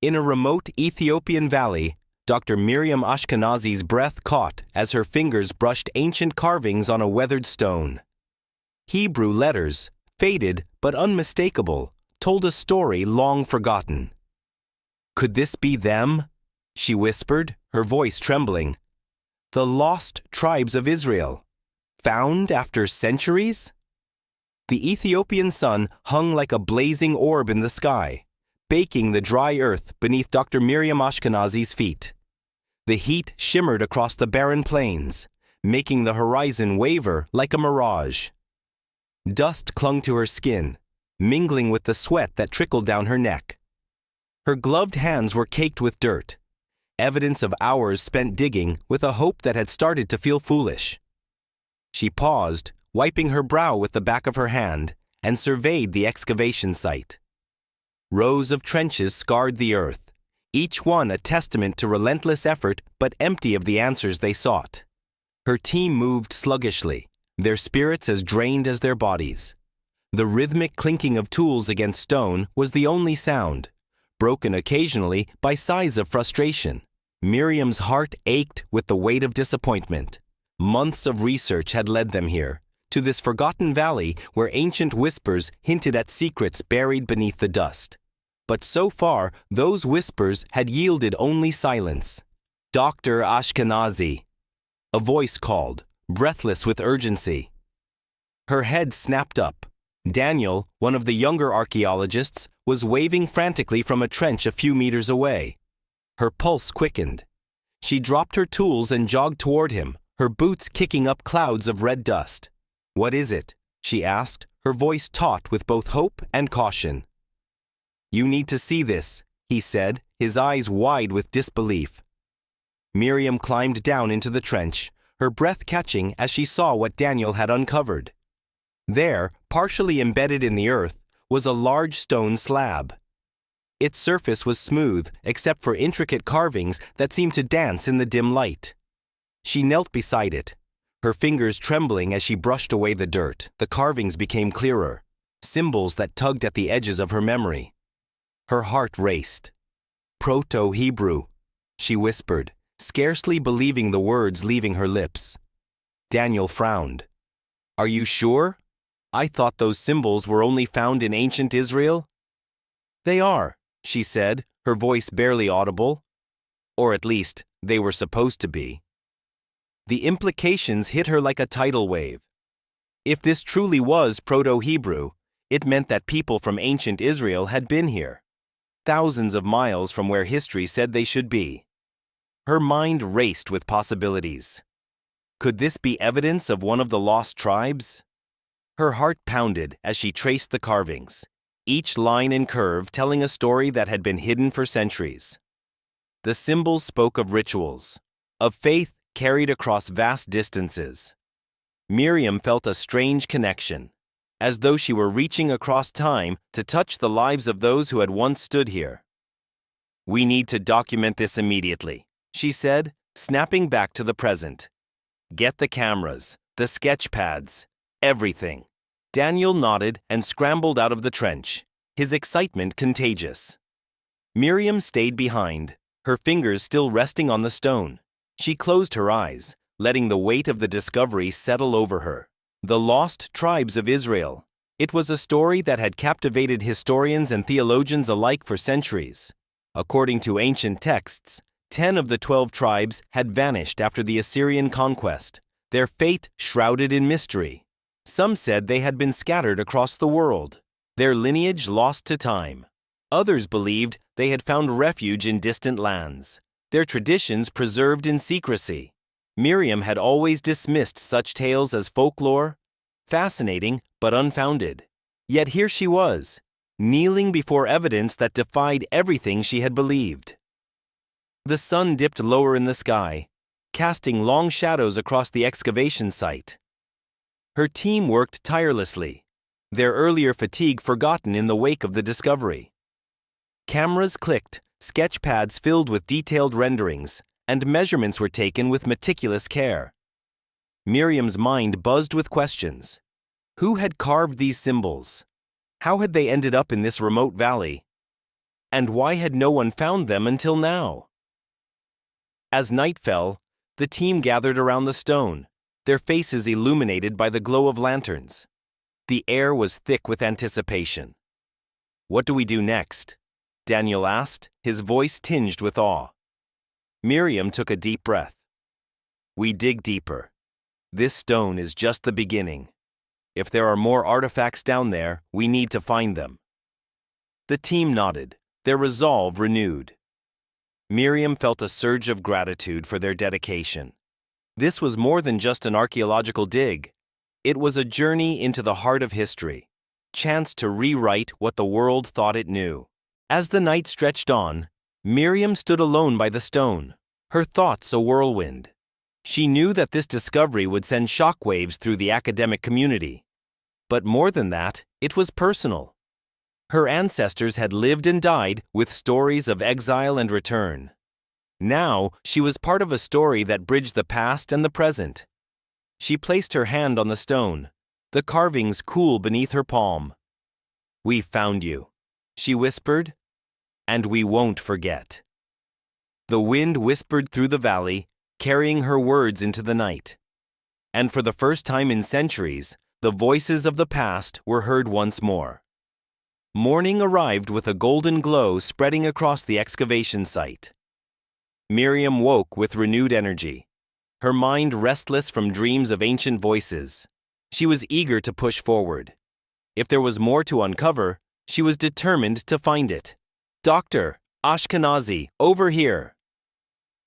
In a remote Ethiopian valley, Dr. Miriam Ashkenazi's breath caught as her fingers brushed ancient carvings on a weathered stone. Hebrew letters, faded but unmistakable, told a story long forgotten. "Could this be them?" she whispered, her voice trembling. "The lost tribes of Israel, found after centuries?" The Ethiopian sun hung like a blazing orb in the sky, baking the dry earth beneath Dr. Miriam Ashkenazi's feet. The heat shimmered across the barren plains, making the horizon waver like a mirage. Dust clung to her skin, mingling with the sweat that trickled down her neck. Her gloved hands were caked with dirt, evidence of hours spent digging with a hope that had started to feel foolish. She paused, wiping her brow with the back of her hand, and surveyed the excavation site. Rows of trenches scarred the earth, each one a testament to relentless effort but empty of the answers they sought. Her team moved sluggishly, their spirits as drained as their bodies. The rhythmic clinking of tools against stone was the only sound, broken occasionally by sighs of frustration. Miriam's heart ached with the weight of disappointment. Months of research had led them here, to this forgotten valley where ancient whispers hinted at secrets buried beneath the dust. But so far, those whispers had yielded only silence. "Dr. Ashkenazi," a voice called, breathless with urgency. Her head snapped up. Daniel, one of the younger archaeologists, was waving frantically from a trench a few meters away. Her pulse quickened. She dropped her tools and jogged toward him, her boots kicking up clouds of red dust. "What is it?" she asked, her voice taut with both hope and caution. "You need to see this," he said, his eyes wide with disbelief. Miriam climbed down into the trench, her breath catching as she saw what Daniel had uncovered. There, partially embedded in the earth, was a large stone slab. Its surface was smooth except for intricate carvings that seemed to dance in the dim light. She knelt beside it, her fingers trembling as she brushed away the dirt. The carvings became clearer, symbols that tugged at the edges of her memory. Her heart raced. "Proto-Hebrew," she whispered, scarcely believing the words leaving her lips. Daniel frowned. "Are you sure? I thought those symbols were only found in ancient Israel." "They are," she said, her voice barely audible. Or at least, they were supposed to be. The implications hit her like a tidal wave. If this truly was Proto-Hebrew, it meant that people from ancient Israel had been here, thousands of miles from where history said they should be. Her mind raced with possibilities. Could this be evidence of one of the lost tribes? Her heart pounded as she traced the carvings, each line and curve telling a story that had been hidden for centuries. The symbols spoke of rituals, of faith carried across vast distances. Miriam felt a strange connection, as though she were reaching across time to touch the lives of those who had once stood here. "We need to document this immediately," she said, snapping back to the present. "Get the cameras, the sketch pads, everything." Daniel nodded and scrambled out of the trench, his excitement contagious. Miriam stayed behind, her fingers still resting on the stone. She closed her eyes, letting the weight of the discovery settle over her. The lost tribes of Israel. It was a story that had captivated historians and theologians alike for centuries. According to ancient texts, 10 of the 12 tribes had vanished after the Assyrian conquest, their fate shrouded in mystery. Some said they had been scattered across the world, their lineage lost to time. Others believed they had found refuge in distant lands, their traditions preserved in secrecy. Miriam had always dismissed such tales as folklore, fascinating but unfounded. Yet here she was, kneeling before evidence that defied everything she had believed. The sun dipped lower in the sky, casting long shadows across the excavation site. Her team worked tirelessly, their earlier fatigue forgotten in the wake of the discovery. Cameras clicked, sketch pads filled with detailed renderings, and measurements were taken with meticulous care. Miriam's mind buzzed with questions. Who had carved these symbols? How had they ended up in this remote valley? And why had no one found them until now? As night fell, the team gathered around the stone, their faces illuminated by the glow of lanterns. The air was thick with anticipation. "What do we do next?" Daniel asked, his voice tinged with awe. Miriam took a deep breath. "We dig deeper. This stone is just the beginning. If there are more artifacts down there, we need to find them." The team nodded, their resolve renewed. Miriam felt a surge of gratitude for their dedication. This was more than just an archaeological dig. It was a journey into the heart of history, chance to rewrite what the world thought it knew. As the night stretched on, Miriam stood alone by the stone, her thoughts a whirlwind. She knew that this discovery would send shockwaves through the academic community. But more than that, it was personal. Her ancestors had lived and died with stories of exile and return. Now, she was part of a story that bridged the past and the present. She placed her hand on the stone, the carvings cool beneath her palm. "We've found you," she whispered, "and we won't forget." The wind whispered through the valley, carrying her words into the night. And for the first time in centuries, the voices of the past were heard once more. Morning arrived with a golden glow spreading across the excavation site. Miriam woke with renewed energy, her mind restless from dreams of ancient voices. She was eager to push forward. If there was more to uncover, she was determined to find it. "Dr. Ashkenazi, over here!"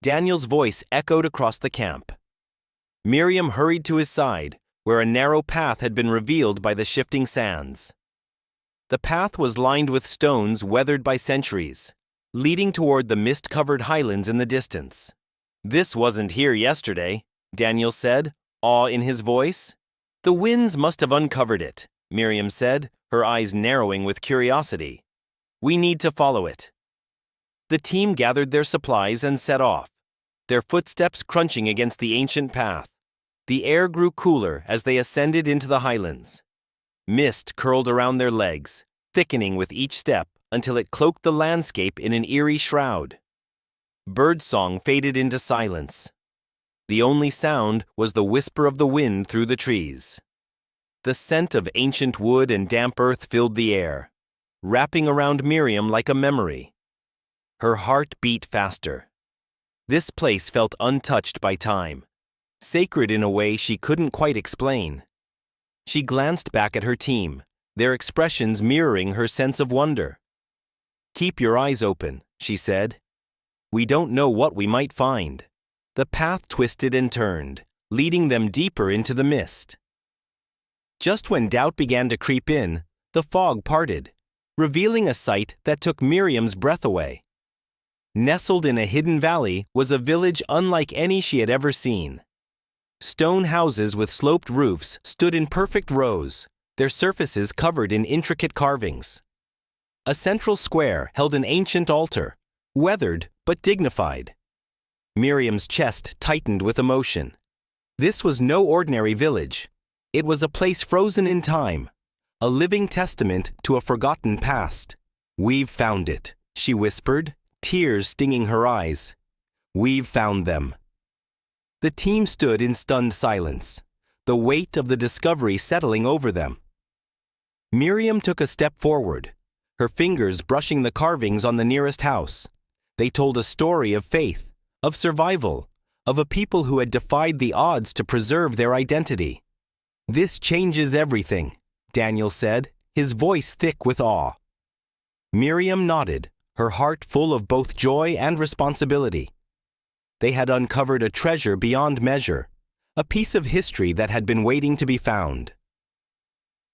Daniel's voice echoed across the camp. Miriam hurried to his side, where a narrow path had been revealed by the shifting sands. The path was lined with stones weathered by centuries, leading toward the mist-covered highlands in the distance. "This wasn't here yesterday," Daniel said, awe in his voice. "The winds must have uncovered it," Miriam said, her eyes narrowing with curiosity. "We need to follow it." The team gathered their supplies and set off, their footsteps crunching against the ancient path. The air grew cooler as they ascended into the highlands. Mist curled around their legs, thickening with each step until it cloaked the landscape in an eerie shroud. Birdsong faded into silence. The only sound was the whisper of the wind through the trees. The scent of ancient wood and damp earth filled the air, wrapping around Miriam like a memory. Her heart beat faster. This place felt untouched by time, sacred in a way she couldn't quite explain. She glanced back at her team, their expressions mirroring her sense of wonder. "Keep your eyes open," she said. "We don't know what we might find." The path twisted and turned, leading them deeper into the mist. Just when doubt began to creep in, the fog parted, revealing a sight that took Miriam's breath away. Nestled in a hidden valley was a village unlike any she had ever seen. Stone houses with sloped roofs stood in perfect rows, their surfaces covered in intricate carvings. A central square held an ancient altar, weathered but dignified. Miriam's chest tightened with emotion. This was no ordinary village. It was a place frozen in time, a living testament to a forgotten past. "We've found it," she whispered, tears stinging her eyes. "We've found them." The team stood in stunned silence, the weight of the discovery settling over them. Miriam took a step forward, her fingers brushing the carvings on the nearest house. They told a story of faith, of survival, of a people who had defied the odds to preserve their identity. "This changes everything," Daniel said, his voice thick with awe. Miriam nodded, her heart full of both joy and responsibility. They had uncovered a treasure beyond measure, a piece of history that had been waiting to be found.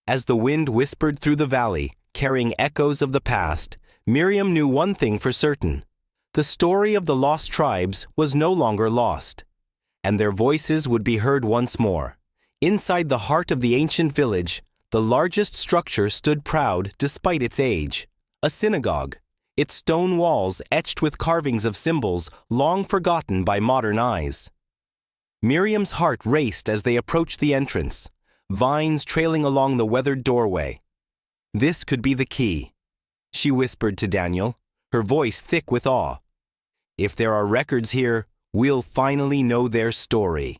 As the wind whispered through the valley, carrying echoes of the past, Miriam knew one thing for certain. The story of the lost tribes was no longer lost, and their voices would be heard once more. Inside the heart of the ancient village, the largest structure stood proud despite its age, a synagogue, its stone walls etched with carvings of symbols long forgotten by modern eyes. Miriam's heart raced as they approached the entrance, vines trailing along the weathered doorway. "This could be the key," she whispered to Daniel, her voice thick with awe. "If there are records here, we'll finally know their story."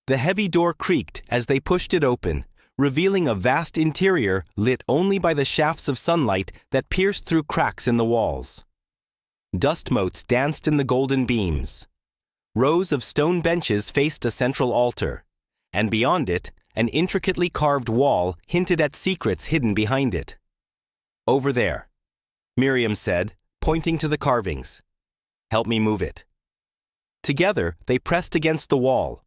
The heavy door creaked as they pushed it open, revealing a vast interior lit only by the shafts of sunlight that pierced through cracks in the walls. Dust motes danced in the golden beams. Rows of stone benches faced a central altar, and beyond it, an intricately carved wall hinted at secrets hidden behind it. "Over there," Miriam said, pointing to the carvings. "Help me move it." Together, they pressed against the wall.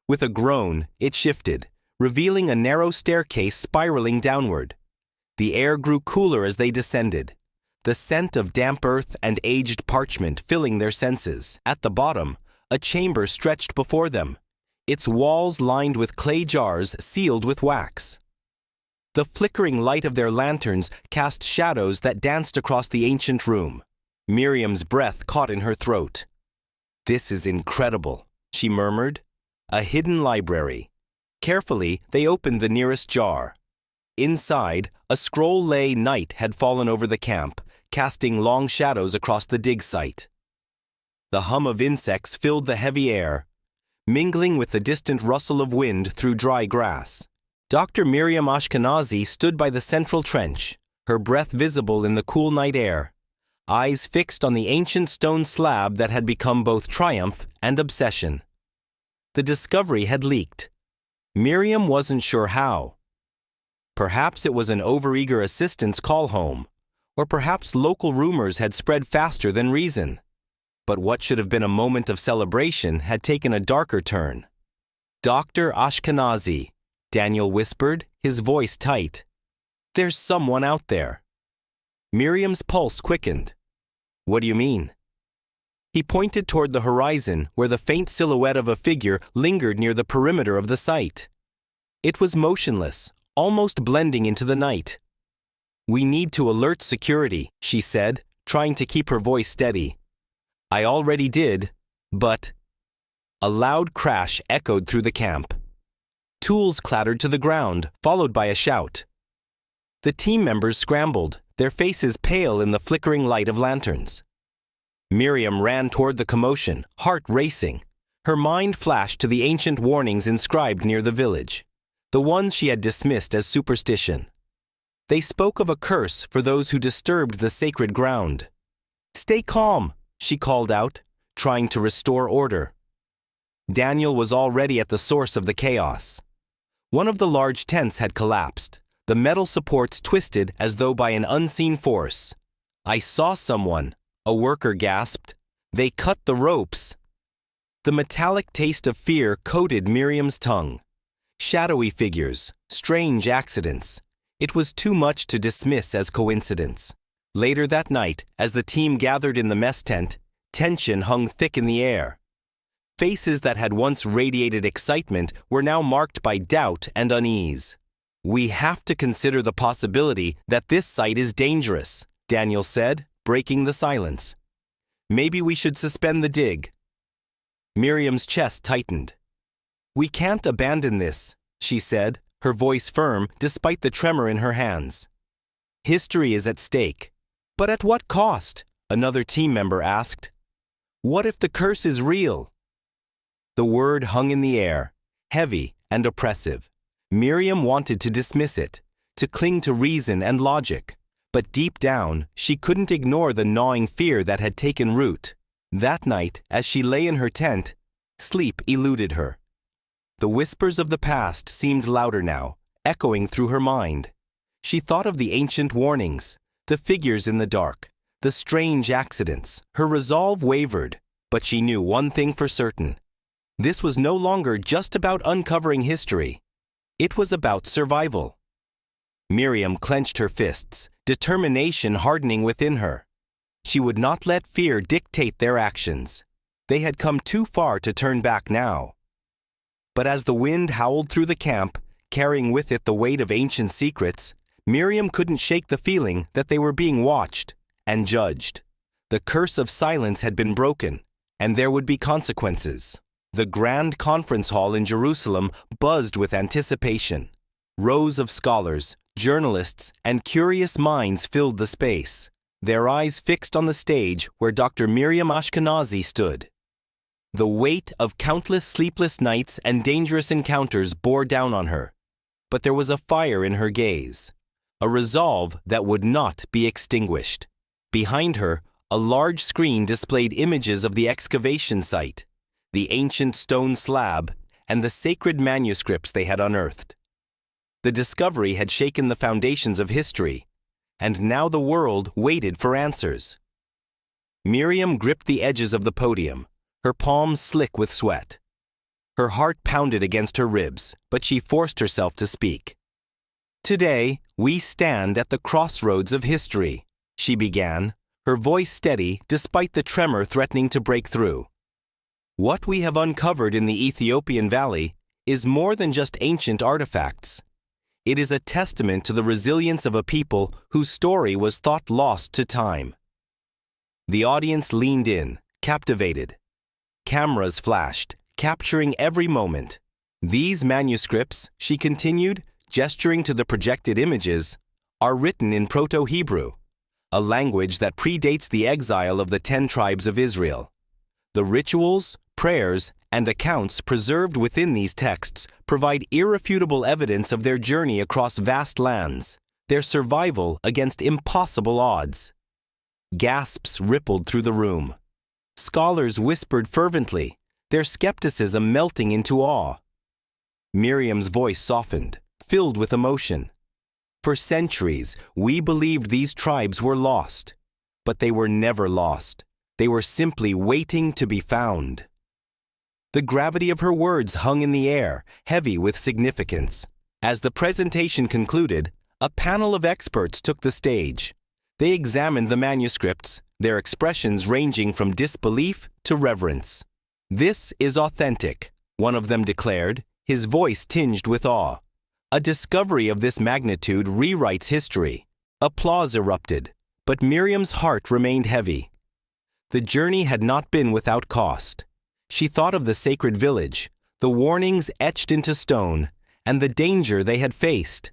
With a groan, it shifted, revealing a narrow staircase spiraling downward. The air grew cooler as they descended, the scent of damp earth and aged parchment filling their senses. At the bottom, a chamber stretched before them, its walls lined with clay jars sealed with wax. The flickering light of their lanterns cast shadows that danced across the ancient room. Miriam's breath caught in her throat. "This is incredible," she murmured. "A hidden library." Carefully, they opened the nearest jar. Inside, a scroll lay. Night had fallen over the camp, casting long shadows across the dig site. The hum of insects filled the heavy air, mingling with the distant rustle of wind through dry grass. Dr. Miriam Ashkenazi stood by the central trench, her breath visible in the cool night air, eyes fixed on the ancient stone slab that had become both triumph and obsession. The discovery had leaked. Miriam wasn't sure how. Perhaps it was an overeager assistant's call home, or perhaps local rumors had spread faster than reason. But what should have been a moment of celebration had taken a darker turn. "Dr. Ashkenazi," Daniel whispered, his voice tight. "There's someone out there." Miriam's pulse quickened. "What do you mean?" He pointed toward the horizon where the faint silhouette of a figure lingered near the perimeter of the site. It was motionless, almost blending into the night. "We need to alert security," she said, trying to keep her voice steady. "I already did, but—" A loud crash echoed through the camp. Tools clattered to the ground, followed by a shout. The team members scrambled, their faces pale in the flickering light of lanterns. Miriam ran toward the commotion, heart racing. Her mind flashed to the ancient warnings inscribed near the village, the ones she had dismissed as superstition. They spoke of a curse for those who disturbed the sacred ground. "Stay calm," she called out, trying to restore order. Daniel was already at the source of the chaos. One of the large tents had collapsed, the metal supports twisted as though by an unseen force. "I saw someone," a worker gasped. "They cut the ropes." The metallic taste of fear coated Miriam's tongue. Shadowy figures, strange accidents. It was too much to dismiss as coincidence. Later that night, as the team gathered in the mess tent, tension hung thick in the air. Faces that had once radiated excitement were now marked by doubt and unease. "We have to consider the possibility that this site is dangerous," Daniel said, breaking the silence. "Maybe we should suspend the dig." Miriam's chest tightened. "We can't abandon this," she said, her voice firm despite the tremor in her hands. "History is at stake." "But at what cost?" another team member asked. "What if the curse is real?" The word hung in the air, heavy and oppressive. Miriam wanted to dismiss it, to cling to reason and logic. But deep down, she couldn't ignore the gnawing fear that had taken root. That night, as she lay in her tent, sleep eluded her. The whispers of the past seemed louder now, echoing through her mind. She thought of the ancient warnings, the figures in the dark, the strange accidents. Her resolve wavered, but she knew one thing for certain. This was no longer just about uncovering history. It was about survival. Miriam clenched her fists, determination hardening within her. She would not let fear dictate their actions. They had come too far to turn back now. But as the wind howled through the camp, carrying with it the weight of ancient secrets, Miriam couldn't shake the feeling that they were being watched and judged. The curse of silence had been broken, and there would be consequences. The grand conference hall in Jerusalem buzzed with anticipation. Rows of scholars, journalists, and curious minds filled the space. their eyes fixed on the stage where Dr. Miriam Ashkenazi stood. The weight of countless sleepless nights and dangerous encounters bore down on her, but there was a fire in her gaze, a resolve that would not be extinguished. Behind her, a large screen displayed images of the excavation site, the ancient stone slab, and the sacred manuscripts they had unearthed. The discovery had shaken the foundations of history, and now the world waited for answers. Miriam gripped the edges of the podium, her palms slick with sweat. Her heart pounded against her ribs, but she forced herself to speak. "Today, we stand at the crossroads of history," she began, her voice steady despite the tremor threatening to break through. "What we have uncovered in the Ethiopian Valley is more than just ancient artifacts. It is a testament to the resilience of a people whose story was thought lost to time." The audience leaned in, captivated. Cameras flashed, capturing every moment. "These manuscripts," she continued, gesturing to the projected images, "are written in Proto-Hebrew, a language that predates the exile of the 10 tribes of Israel. The rituals, prayers, and accounts preserved within these texts provide irrefutable evidence of their journey across vast lands, their survival against impossible odds." Gasps rippled through the room. Scholars whispered fervently, their skepticism melting into awe. Miriam's voice softened, filled with emotion. "For centuries, we believed these tribes were lost, but they were never lost. They were simply waiting to be found." The gravity of her words hung in the air, heavy with significance. As the presentation concluded, a panel of experts took the stage. They examined the manuscripts, their expressions ranging from disbelief to reverence. "This is authentic," one of them declared, his voice tinged with awe. "A discovery of this magnitude rewrites history." Applause erupted, but Miriam's heart remained heavy. The journey had not been without cost. She thought of the sacred village, the warnings etched into stone, and the danger they had faced.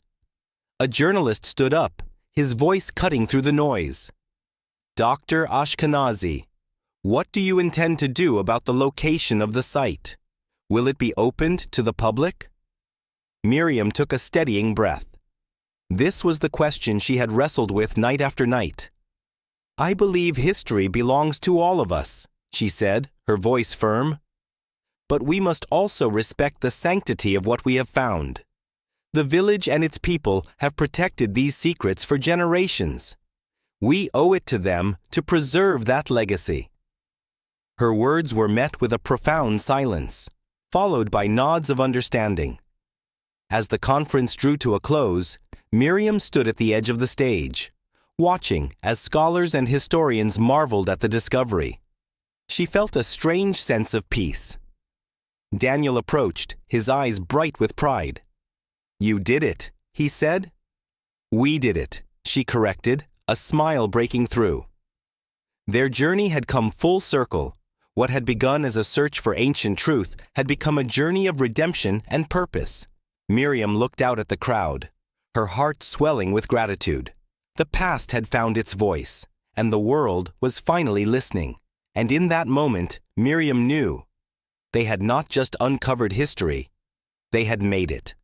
A journalist stood up, his voice cutting through the noise. "Dr. Ashkenazi, what do you intend to do about the location of the site? Will it be opened to the public?" Miriam took a steadying breath. This was the question she had wrestled with night after night. "I believe history belongs to all of us," she said, her voice firm. "But we must also respect the sanctity of what we have found. The village and its people have protected these secrets for generations. We owe it to them to preserve that legacy." Her words were met with a profound silence, followed by nods of understanding. As the conference drew to a close, Miriam stood at the edge of the stage, watching as scholars and historians marveled at the discovery. She felt a strange sense of peace. Daniel approached, his eyes bright with pride. "You did it," he said. "We did it," she corrected, a smile breaking through. Their journey had come full circle. What had begun as a search for ancient truth had become a journey of redemption and purpose. Miriam looked out at the crowd, her heart swelling with gratitude. The past had found its voice, and the world was finally listening. And in that moment, Miriam knew they had not just uncovered history, they had made it.